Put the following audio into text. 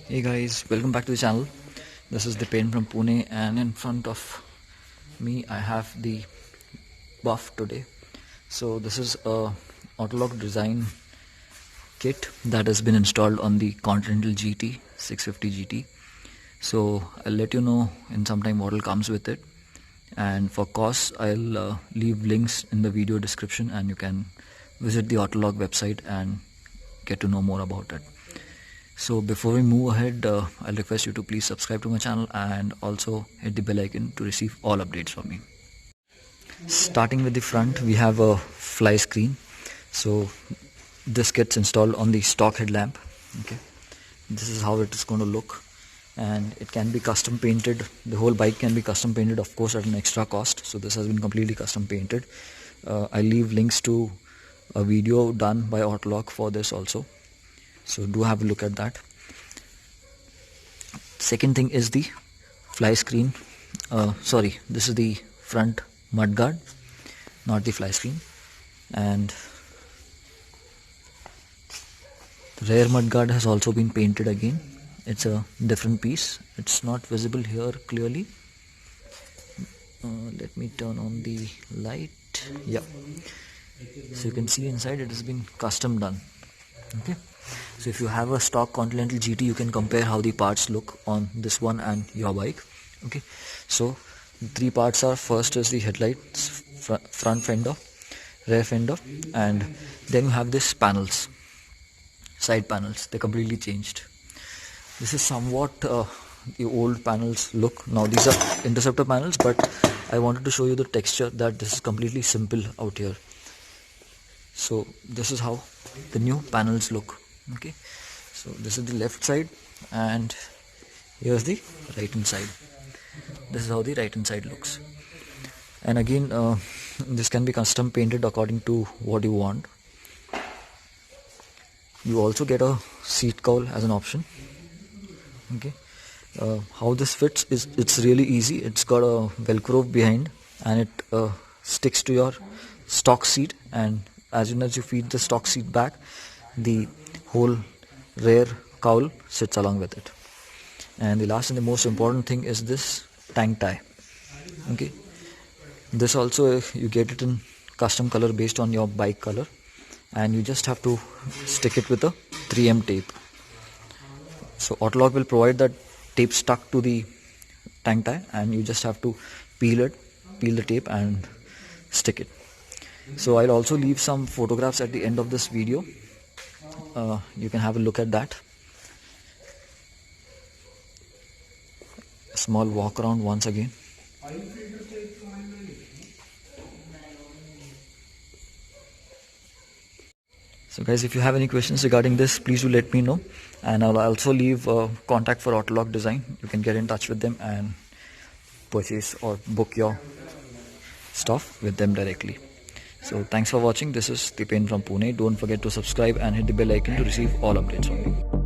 Hey guys, welcome back to the channel. This is Dipen from Pune, and in front of me I have the buff today. So this is a Autologue design kit that has been installed on the Continental GT 650 GT. So I'll let you know in some time what comes with it, and for costs I'll leave links in the video description, and you can visit the Autologue website and get to know more about it. So before we move ahead, I'll request you to please subscribe to my channel and also hit the bell icon to receive all updates from me. Starting with the front, we have a fly screen. So this gets installed on the stock headlamp. Okay, this is how it is going to look, and it can be custom painted. The whole bike can be custom painted, of course, at an extra cost. So this has been completely custom painted. I'll leave links to a video done by Autologue for this also. So do have a look at that. Second thing is the fly screen. This is the front mudguard, not the fly screen. And the rear mudguard has also been painted again. It's a different piece. It's not visible here clearly. Let me turn on the light. Yeah. So you can see inside it has been custom done. Okay. So if you have a stock Continental GT, you can compare how the parts look on this one and your bike. Okay, so the three parts are: first is the headlights, front fender, rear fender, and then you have this panels, side panels. They completely changed. This is somewhat the old panels look. Now these are interceptor panels, but I wanted to show you the texture, that this is completely simple out here. So this is how the new panels look. Okay, so this is the left side, and here's the right hand side. This is how the right hand side looks. And again, this can be custom painted according to what you want. You also get a seat cowl as an option. Okay, how this fits is it's really easy. It's got a velcro behind, and it sticks to your stock seat, and as soon as you feed the stock seat back, the whole rear cowl sits along with it. And the last and the most important thing is this tank tie. Okay, this also you get it in custom color based on your bike color, and you just have to stick it with a 3M tape. So Autologue will provide that tape stuck to the tank tie, and you just have to peel the tape and stick it. So I'll also leave some photographs at the end of this video. You can have a look at that. A small walk around once again. So guys, if you have any questions regarding this, please do let me know, and I'll also leave contact for Autologue Design. You can get in touch with them and purchase or book your stuff with them directly. So thanks for watching. This is Dipen from Pune. Don't forget to subscribe and hit the bell icon to receive all updates from me.